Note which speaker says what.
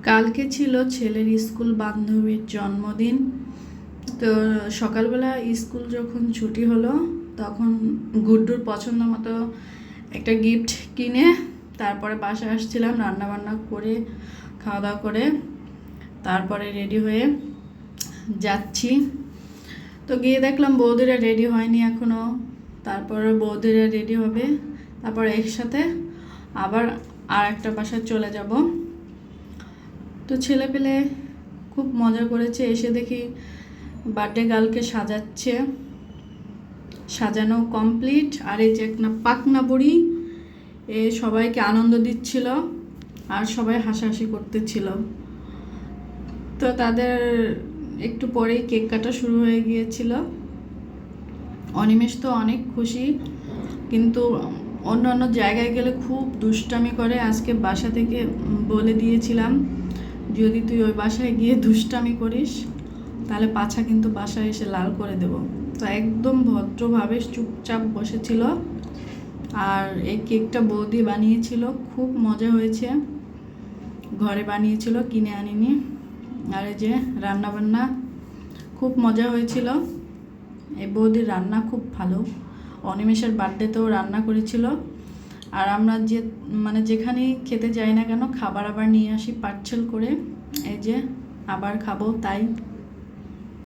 Speaker 1: কালকে ছিল ছেলের স্কুল বান্ধবীর জন্মদিন। তো সকালবেলা স্কুল যখন ছুটি হলো তখন গুড্ডুর পছন্দ মতো একটা গিফট কিনে তারপরে বাসায় আসছিলাম, রান্নাবান্না করে খাওয়া দাওয়া করে তারপরে রেডি হয়ে যাচ্ছি। তো গিয়ে দেখলাম বৌদিরা রেডি হয়নি এখনও, তারপরে বৌদিরা রেডি হবে, তারপর একসাথে আবার আর একটা বাসায় চলে যাব। তো ছেলে পেলে খুব মজা করেছে। এসে দেখি বার্থডে গার্লকে সাজাচ্ছে, সাজানো কমপ্লিট। আর এই যে একটা পাকনা বুড়ি এ সবাইকে আনন্দ দিচ্ছিল আর সবাই হাসাহাসি করতেছিল। তো তাদের একটু পরেই কেক কাটা শুরু হয়ে গিয়েছিল। অনিমেষ তো অনেক খুশি, কিন্তু অন্য অন্য জায়গায় গেলে খুব দুষ্টামি করে। আজকে বাসা থেকে বলে দিয়েছিলাম, যদি তুই ওই বাসায় গিয়ে দুষ্টামি করিস তাহলে পাছা কিন্তু বাসায় এসে লাল করে দেব। তো একদম ভদ্রভাবে চুপচাপ বসেছিল। আর এই কেকটা বৌদি বানিয়েছিল, খুব মজা হয়েছে। ঘরে বানিয়েছিল, কিনে আনিনি। আর এই যে রান্নাবান্না খুব মজা হয়েছিল। এই বৌদির রান্না খুব ভালো। অনিমেষের বার্থডেতেও রান্না করেছিল। আর আমরা যেখানেই খেতে যাই না কেন খাবার আবার নিয়ে আসি পার্সেল করে। এই যে আবার খাবো তাই।